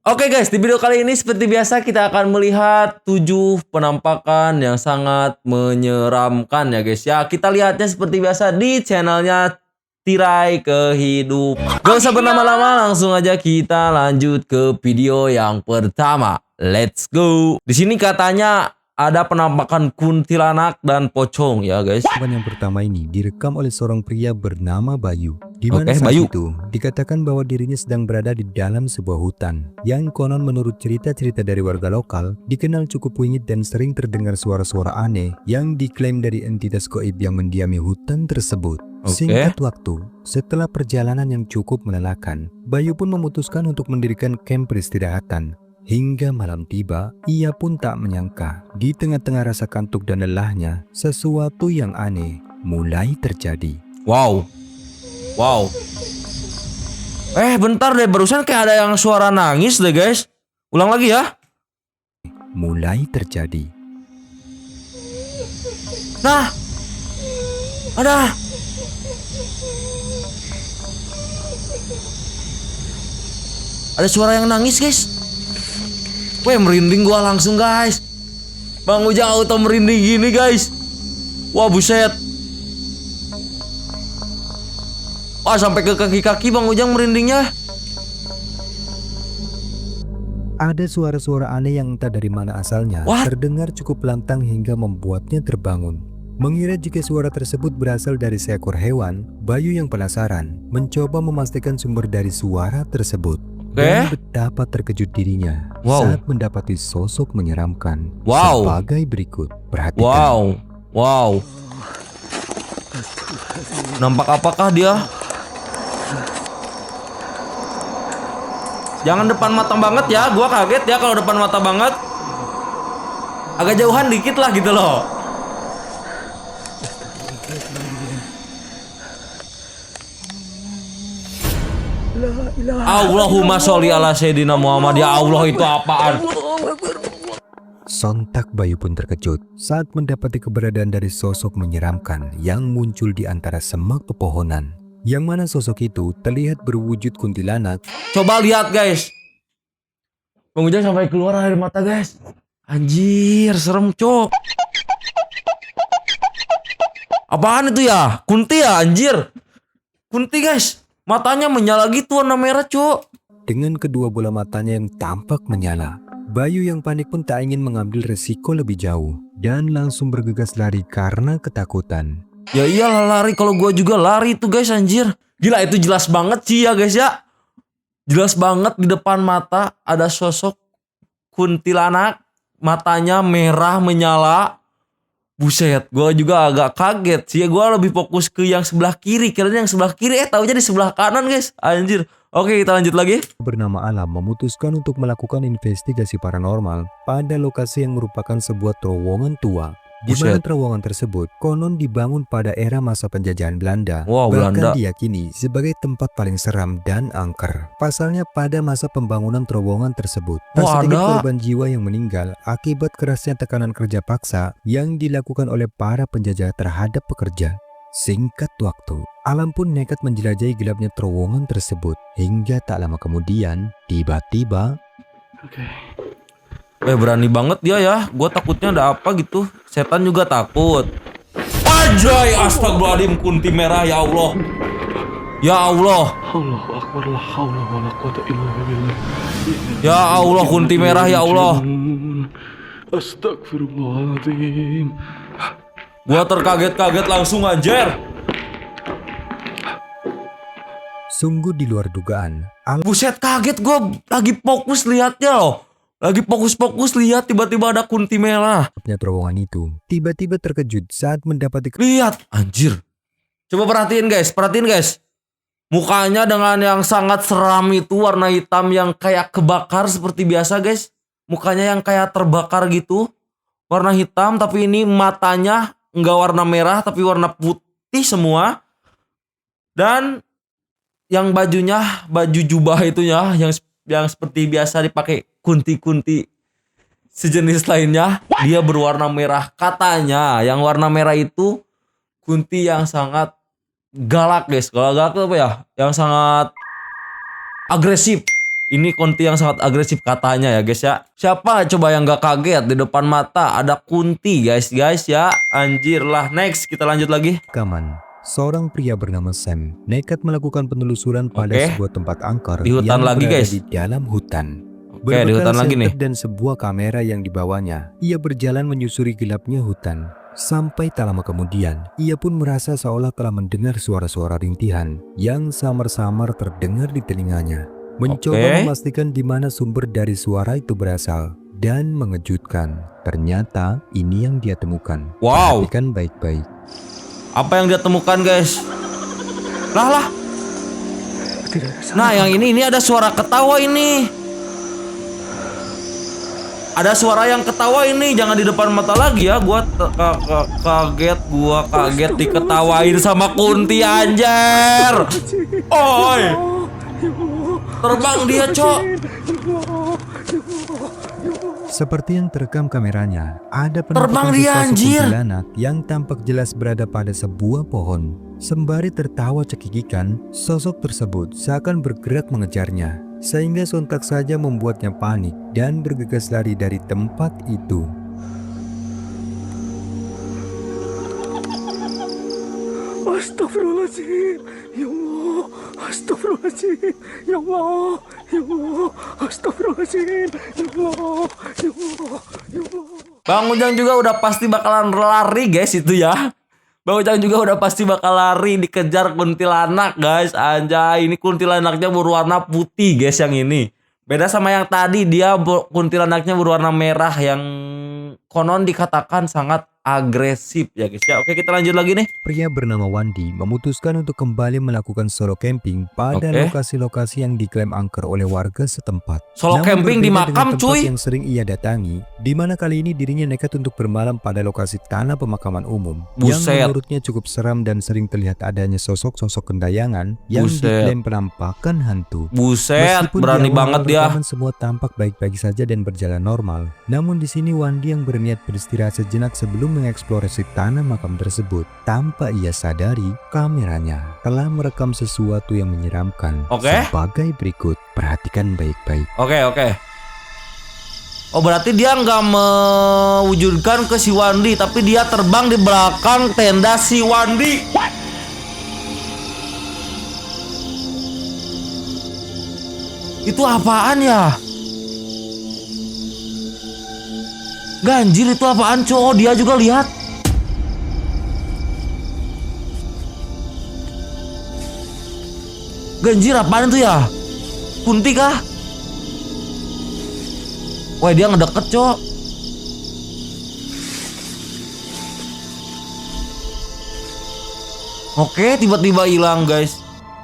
Oke guys, di video kali ini seperti biasa kita akan melihat 7 penampakan yang sangat menyeramkan ya guys. Ya, kita lihatnya seperti biasa di channelnya Tirai Kehidupan. Gak usah berlama-lama, langsung aja kita lanjut ke video yang pertama. Let's go. Di sini katanya ada penampakan kuntilanak dan pocong ya guys. Yang pertama ini direkam oleh seorang pria bernama Bayu. Di mana Oke, saat Bayu. itu dikatakan bahwa dirinya sedang berada di dalam sebuah hutan yang konon menurut cerita-cerita dari warga lokal dikenal cukup wingit dan sering terdengar suara-suara aneh yang diklaim dari entitas gaib yang mendiami hutan tersebut. Singkat waktu, setelah perjalanan yang cukup melelahkan, Bayu pun memutuskan untuk mendirikan camp peristirahatan. Hingga malam tiba, ia pun tak menyangka di tengah-tengah rasa kantuk dan lelahnya, sesuatu yang aneh mulai terjadi. Wow. Bentar deh, barusan kayak ada yang suara nangis deh guys. Ulang lagi ya. Mulai terjadi. Nah, ada suara yang nangis guys. Weh, merinding gua langsung guys. Bang Ujang auto merinding gini guys. Wah buset. Wah, sampai ke kaki-kaki Bang Ujang merindingnya. Ada suara-suara aneh yang entah dari mana asalnya terdengar cukup lantang hingga membuatnya terbangun. Mengira jika suara tersebut berasal dari seekor hewan, Bayu yang penasaran mencoba memastikan sumber dari suara tersebut. Dan betapa terkejut dirinya saat mendapati sosok menyeramkan sebagai berikut. Perhatikan. Wow. Nampak apakah dia? Jangan depan mata banget ya, gua kaget ya kalau depan mata banget. Agak jauhan dikit lah gitu loh. Allahumma sholli ala Sayyidina Muhammad. Ya Allah, itu apaan? Sontak Bayu pun terkejut saat mendapati keberadaan dari sosok menyeramkan yang muncul di antara semak pepohonan. Yang mana sosok itu terlihat berwujud kuntilanak. Coba lihat guys. Bang Ujang sampai keluar air mata guys. Anjir, serem cok. Apaan itu ya? Kunti ya anjir. Kunti guys. Matanya menyala gitu warna merah cok. Dengan kedua bola matanya yang tampak menyala, Bayu yang panik pun tak ingin mengambil resiko lebih jauh dan langsung bergegas lari karena ketakutan. Ya iyalah lari, kalau gua juga lari tuh guys anjir. Gila, itu jelas banget sih ya guys ya. Jelas banget di depan mata ada sosok kuntilanak, matanya merah menyala. Buset, gue juga agak kaget sih. Gue lebih fokus ke yang sebelah kiri. Kira-kira yang sebelah kiri, taunya di sebelah kanan guys. Anjir. Oke, kita lanjut lagi. Bernama Alam memutuskan untuk melakukan investigasi paranormal pada lokasi yang merupakan sebuah terowongan tua. Di mana terowongan tersebut konon dibangun pada era masa penjajahan Belanda. Bahkan diyakini sebagai tempat paling seram dan angker. Pasalnya pada masa pembangunan terowongan tersebut, tak sedikit korban jiwa yang meninggal akibat kerasnya tekanan kerja paksa yang dilakukan oleh para penjajah terhadap pekerja. Singkat waktu, Alam pun nekat menjelajahi gelapnya terowongan tersebut. Hingga tak lama kemudian, tiba-tiba... Berani banget dia ya. Gue takutnya ada apa gitu. Setan juga takut. Anjay, astagfirullahaladzim, kunti merah ya Allah. Ya Allah. Allahu Akbar, la haula wala quwata illa billah. Ya Allah, kunti merah ya Allah. Astagfirullahaladzim. Gua terkaget-kaget langsung anjir. Sungguh di luar dugaan. Buset, kaget gua, lagi fokus lihatnya loh. Lagi fokus-fokus lihat, tiba-tiba ada kunti merah. Terowongan itu tiba-tiba terkejut saat mendapati... Lihat, anjir. Coba perhatiin guys. Mukanya dengan yang sangat seram itu, warna hitam yang kayak kebakar seperti biasa guys. Mukanya yang kayak terbakar gitu. Warna hitam, tapi ini matanya nggak warna merah, tapi warna putih semua. Dan yang bajunya, baju jubah itu ya, yang seperti biasa dipakai kunti-kunti sejenis lainnya, dia berwarna merah. Katanya yang warna merah itu kunti yang sangat galak guys. Kalau galak itu apa ya? Yang sangat agresif. Ini Kunti yang sangat agresif katanya ya guys ya. Siapa coba yang gak kaget di depan mata ada Kunti guys ya. Anjir lah. Next kita lanjut lagi. Kaman, seorang pria bernama Sam nekat melakukan penelusuran pada Oke. sebuah tempat angker Di hutan yang lagi, berada guys. di dalam hutan. Oke, di hutan lagi nih. dan sebuah kamera yang dibawanya, ia berjalan menyusuri gelapnya hutan. Sampai tak lama kemudian, ia pun merasa seolah telah mendengar suara-suara rintihan yang samar-samar terdengar di telinganya. Mencoba Oke. memastikan di mana sumber dari suara itu berasal. Dan mengejutkan, ternyata ini yang dia temukan. Wow. Perhatikan baik-baik. Apa yang dia temukan guys? Lah. Nah yang ini ada suara ketawa ini. Ada suara yang ketawa ini. Jangan di depan mata lagi ya. Gua kaget diketawain sama Kunti anjir. Oi. Terbang dia cok. Seperti yang terekam kameranya, ada Terbang penampakan dia, sesosok anjir. kuntilanak yang tampak jelas berada pada sebuah pohon. Sembari tertawa cekikikan, sosok tersebut seakan bergerak mengejarnya, sehingga sontak saja membuatnya panik dan bergegas lari dari tempat itu. Astagfirullahaladzim. Ya Allah. Astagfirullahaladzim. Ya Allah. Ya Allah. Astagfirullahaladzim. Ya Allah. Ya Allah. Ya Allah. Bang Ujang juga udah pasti bakalan lari guys itu ya. Bang Ujang juga udah pasti bakal lari dikejar kuntilanak guys. Anjay, ini kuntilanaknya berwarna putih guys yang ini. Beda sama yang tadi, dia kuntilanaknya berwarna merah yang konon dikatakan sangat agresif ya guys ya. Oke, kita lanjut lagi nih. Pria bernama Wandi memutuskan untuk kembali melakukan solo camping pada Oke. lokasi-lokasi yang diklaim angker oleh warga setempat. Solo Namun camping di berbeda dengan makam, tempat cuy. yang sering ia datangi, di mana kali ini dirinya nekat untuk bermalam pada lokasi tanah pemakaman umum yang Buset. menurutnya cukup seram dan sering terlihat adanya sosok-sosok gentayangan yang Buset. diklaim penampakan hantu. Buset, Meskipun berani di awal banget dia. rekaman semua tampak baik-baik saja dan berjalan normal, namun di sini Wandi yang berniat beristirahat sejenak sebelum mengeksplorasi tanah makam tersebut. Tanpa ia sadari, kameranya telah merekam sesuatu yang menyeramkan. Oke. Sebagai berikut, perhatikan baik-baik. Oke. Oh berarti dia nggak mewujudkan ke si Wandi, tapi dia terbang di belakang tenda si Wandi. Itu apaan ya? Ganjil itu apaan cowok? Dia juga lihat. Ganjil apaan itu ya? Kunti kah? Wah dia ngedeket cok. Oke tiba-tiba hilang guys.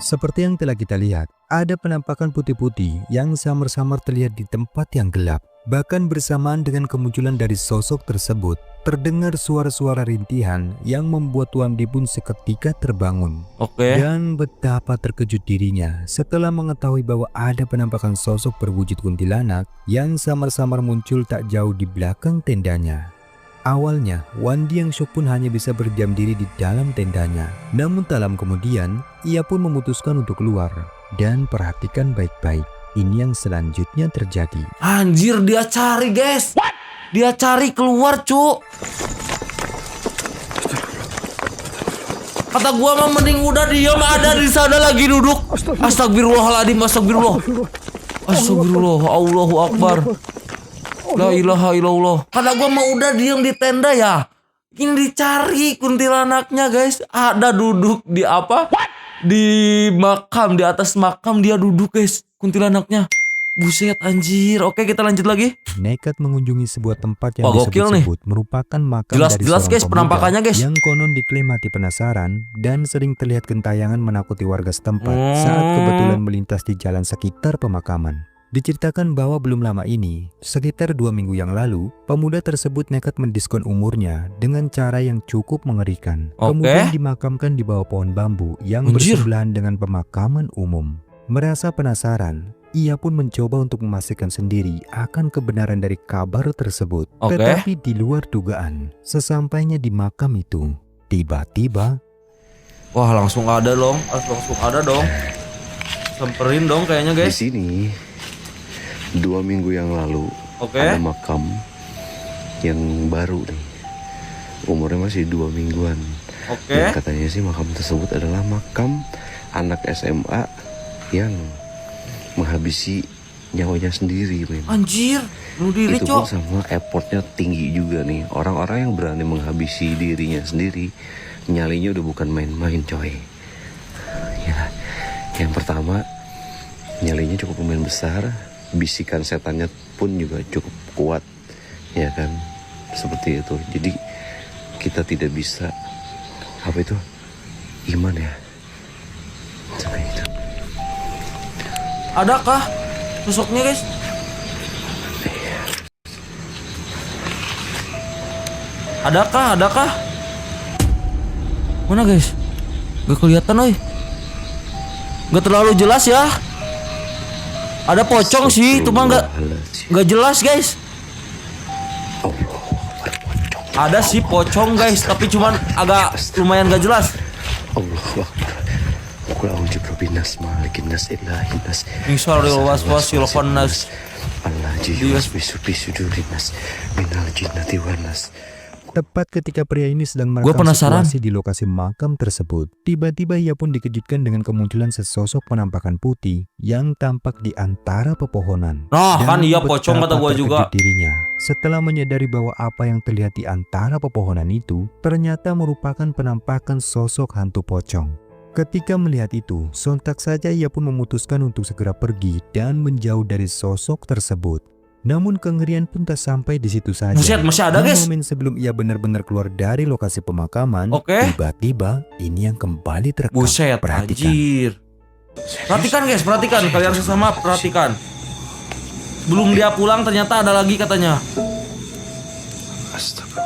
Seperti yang telah kita lihat, ada penampakan putih-putih yang samar-samar terlihat di tempat yang gelap. Bahkan bersamaan dengan kemunculan dari sosok tersebut, terdengar suara-suara rintihan yang membuat Wandi pun seketika terbangun. Oke. Dan betapa terkejut dirinya setelah mengetahui bahwa ada penampakan sosok berwujud kuntilanak yang samar-samar muncul tak jauh di belakang tendanya. Awalnya, Wandi yang syok pun hanya bisa berdiam diri di dalam tendanya. Namun tak lama kemudian, ia pun memutuskan untuk keluar. Dan perhatikan baik-baik, ini yang selanjutnya terjadi. Anjir dia cari guys. Dia cari keluar cuk. Kata gua mah mending udah diam, ada di sana lagi duduk. Astagfirullahaladzim, astagfirullah. Astagfirullah, Allahu Akbar. La ilaha illallah. Kata gua mau udah diam di tenda ya. Ini dicari kuntilanaknya guys. Ada duduk di apa? Di makam, di atas makam dia duduk guys. Kuntilanaknya. Buset anjir. Oke kita lanjut lagi. Nekat mengunjungi sebuah tempat yang Wah, gokil nih. disebut-sebut merupakan makam Jelas- dari jelas, seorang guys, pemuda penampakannya, guys. yang konon diklaim mati penasaran dan sering terlihat gentayangan menakuti warga setempat saat kebetulan melintas di jalan sekitar pemakaman. Diceritakan bahwa belum lama ini, sekitar 2 minggu yang lalu, pemuda tersebut nekat mendiskon umurnya dengan cara yang cukup mengerikan. Oke. Kemudian dimakamkan di bawah pohon bambu yang Anjir. bersebelahan dengan pemakaman umum. Merasa penasaran, ia pun mencoba untuk memastikan sendiri akan kebenaran dari kabar tersebut. Oke. Tetapi di luar dugaan, sesampainya di makam itu, tiba-tiba Wah langsung ada dong. Langsung ada dong. Semperin dong kayaknya Di guys. sini 2 minggu yang lalu Oke. ada makam yang baru nih. Umurnya masih 2 mingguan. Oke. Dan katanya sih makam tersebut adalah makam anak SMA yang menghabisi nyawanya sendiri, men. Anjir, bunuh diri, Itu pun Cok. sama effortnya tinggi juga nih. Orang-orang yang berani menghabisi dirinya sendiri, nyalinya udah bukan main-main, coy. Ya, yang pertama, nyalinya cukup lumayan besar, bisikan setannya pun juga cukup kuat, ya kan? Seperti itu. Jadi kita tidak bisa iman ya. Seperti itu. Adakah sosoknya, guys? Adakah? Mana, guys? Gak kelihatan, oi. Gak terlalu jelas ya. Ada pocong sih, cuma gak jelas, guys. Ada sih pocong, guys, tapi cuman agak lumayan gak jelas. Allahu Akbar. Qul a'udzu birabbinas malikin nas ilahin nas. Min syarril waswasil khannas. Allazi yuwaswisu fi sudurin nas minal jinnati wan nas. Tepat ketika pria ini sedang Gua merekam penasaran. situasi di lokasi makam tersebut, tiba-tiba ia pun dikejutkan dengan kemunculan sesosok penampakan putih yang tampak di antara pepohonan. Nah, Dan kan iya pocong kata betapa gua juga. terkejut dirinya setelah menyadari bahwa apa yang terlihat di antara pepohonan itu ternyata merupakan penampakan sosok hantu pocong. Ketika melihat itu, sontak saja ia pun memutuskan untuk segera pergi dan menjauh dari sosok tersebut. Namun kengerian pun tak sampai di situ saja. Buset, masih ada, Di guys. momen sebelum ia benar-benar keluar dari lokasi pemakaman, Oke. tiba-tiba ini yang kembali terekam. Buset, Perhatikan. anjir. Perhatikan, guys, perhatikan. Kalian sesama perhatikan. Belum dia pulang ternyata ada lagi katanya.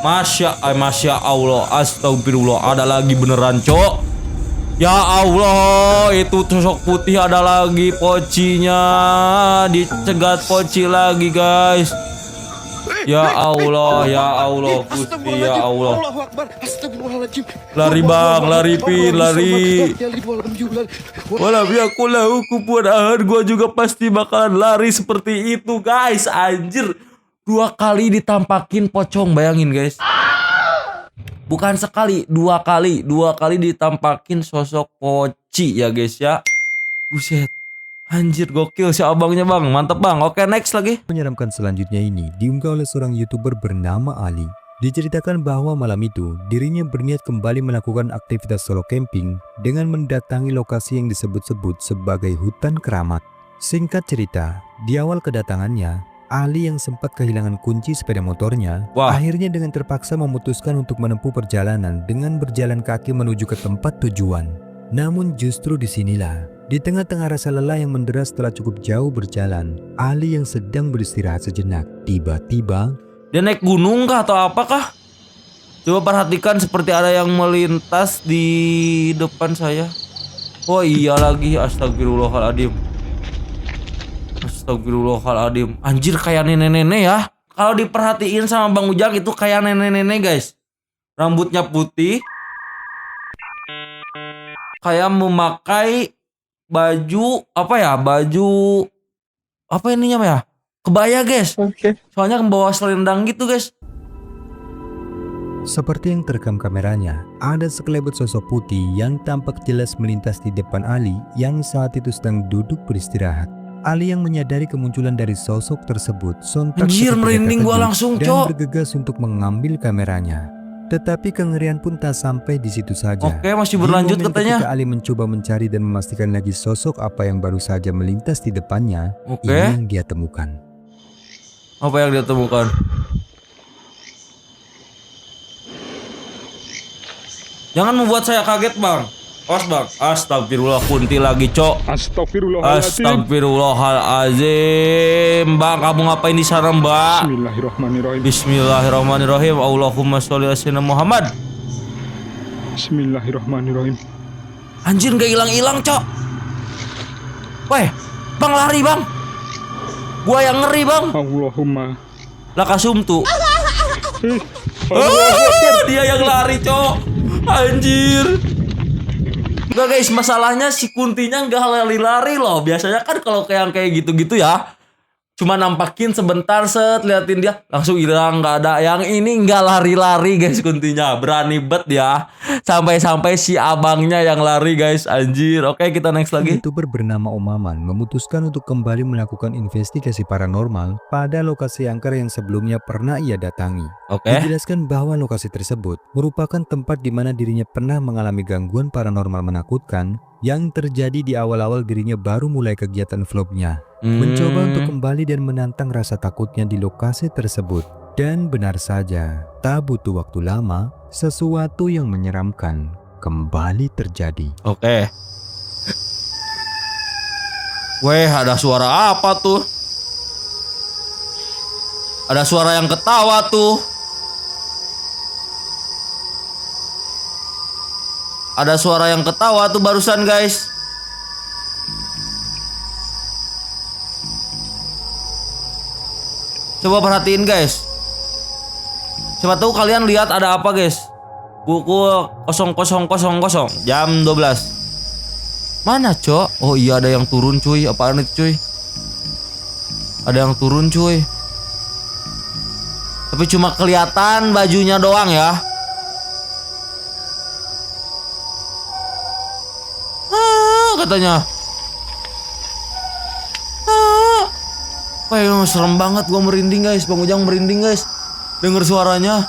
Masya Allah, astagfirullah, ada lagi beneran, Cok. Ya Allah, itu sosok putih ada lagi pocinya. Dicegat poci lagi, guys. Ya Allah, Gusti, ya Allah. Lari bang, lari pin, lari. Walau aku lahu kupuan ahad, gua juga pasti bakalan lari seperti itu, guys. Anjir, 2 kali ditampakin pocong, bayangin, guys. Bukan sekali, 2 kali. 2 kali ditampakin sosok poci ya, guys ya. Buset. Anjir, gokil si abangnya, bang. Mantep, bang. Oke, next lagi. Menyeramkan selanjutnya ini diunggah oleh seorang YouTuber bernama Ali. Diceritakan bahwa malam itu dirinya berniat kembali melakukan aktivitas solo camping dengan mendatangi lokasi yang disebut-sebut sebagai hutan keramat. Singkat cerita, di awal kedatangannya, Ali yang sempat kehilangan kunci sepeda motornya, akhirnya dengan terpaksa memutuskan untuk menempuh perjalanan dengan berjalan kaki menuju ke tempat tujuan. Namun justru disinilah, di tengah-tengah rasa lelah yang mendera setelah cukup jauh berjalan, Ali yang sedang beristirahat sejenak, tiba-tiba Dia naik gunung kah atau apakah? Coba perhatikan, seperti ada yang melintas di depan saya. Oh iya lagi, astagfirullahaladzim. Astagfirullahaladzim. Anjir, kayak nenek-nenek ya. Kalau diperhatiin sama Bang Ujang itu kayak nenek-nenek, guys. Rambutnya putih. Kayak memakai baju apa ya? Baju apa ininya ya? Kebaya, guys. Oke. Soalnya membawa selendang gitu, guys. seperti yang terekam kameranya, ada sekelebet sosok putih yang tampak jelas melintas di depan Ali yang saat itu sedang duduk beristirahat. Ali yang menyadari kemunculan dari sosok tersebut sontak Anjir, seketika merinding gua terkejut langsung, dan Cok. bergegas untuk mengambil kameranya. Tetapi kengerian pun tak sampai di situ saja. Oke, masih berlanjut Di momen katanya. ketika Ali mencoba mencari dan memastikan lagi sosok apa yang baru saja melintas di depannya, Oke. ini yang dia temukan. Apa yang dia temukan? Jangan membuat saya kaget, Bang. Awas, Bang. Astagfirullah, kunti lagi, Cok. Astagfirullahaladzim. Astagfirullahaladzim. Mbak, kamu ngapain di sana, Mbak? Bismillahirrahmanirrahim. Bismillahirrahmanirrahim. Allahumma sholli ala sayyidina Muhammad. Bismillahirrahmanirrahim. Anjir, gak hilang-hilang, Cok. Weh, Bang, lari, Bang. Gua yang ngeri, Bang. Allahumma. Lakasumtu. Eh, Dia yang lari, Cok. Anjir. Enggak, guys, masalahnya si kuntinya enggak lari-lari loh. Biasanya kan kalau kayak gitu-gitu ya, Cuma nampakin sebentar, set, liatin dia, langsung hilang, nggak ada. Yang ini nggak lari-lari guys, kuntinya berani bet ya. Sampai-sampai si abangnya yang lari guys, anjir. Oke, kita next lagi. YouTuber bernama Om Maman memutuskan untuk kembali melakukan investigasi paranormal pada lokasi angker yang sebelumnya pernah ia datangi. Oke. Dijelaskan bahwa lokasi tersebut merupakan tempat di mana dirinya pernah mengalami gangguan paranormal menakutkan yang terjadi di awal-awal dirinya baru mulai kegiatan vlognya. Mencoba untuk kembali dan menantang rasa takutnya di lokasi tersebut. Dan benar saja, tak butuh waktu lama, sesuatu yang menyeramkan kembali terjadi. Oke. Weh, ada suara apa tuh? Ada suara yang ketawa tuh. Ada suara yang ketawa tuh barusan guys. Coba perhatiin guys. Siapa tahu kalian lihat ada apa guys. Pukul 00.00 jam 12. Mana cok? Oh iya ada yang turun cuy. Apaan itu cuy? Ada yang turun cuy. Tapi cuma kelihatan bajunya doang ya. Katanya. Wah, serem banget, gua merinding guys, Bang Ujang merinding guys. Dengar suaranya.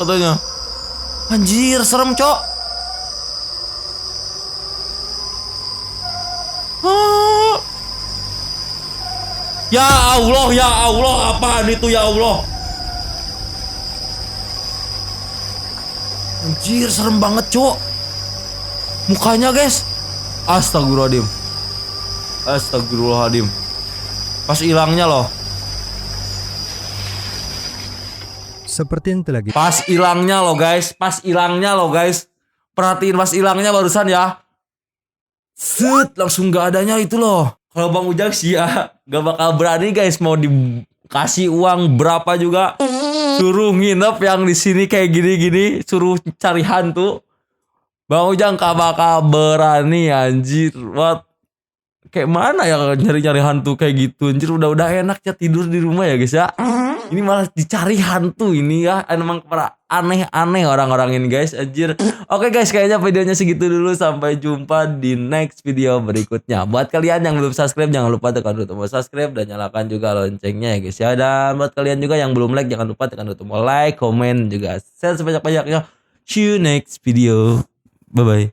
Katanya. Anjir, serem, Cok. Ya Allah, apaan itu ya Allah? Anjir, serem banget, Cok. Mukanya, guys. Astagfirullahaladzim. Astagfirullahaladzim. Pas hilangnya loh. Seperti yang telah kita Pas hilangnya loh guys. Pas hilangnya loh guys. Perhatiin pas hilangnya barusan ya. Set, langsung gak adanya itu loh. Kalau Bang Ujang sih ya gak bakal berani guys. Mau dikasih uang berapa juga. Suruh nginep yang di sini kayak gini-gini. Suruh cari hantu. Bang Ujang gak bakal berani anjir. What? Kayak mana ya nyari-nyari hantu kayak gitu. Anjir udah enak ya tidur di rumah ya guys ya. Ini malah dicari hantu ini ya. Emang para aneh-aneh orang-orang ini guys. Anjir. Oke guys, kayaknya videonya segitu dulu. Sampai jumpa di next video berikutnya. Buat kalian yang belum subscribe, jangan lupa tekan tombol subscribe dan nyalakan juga loncengnya ya guys ya. Dan buat kalian juga yang belum like, jangan lupa tekan tombol like, komen juga share sebanyak-banyaknya. See you next video. Bye bye.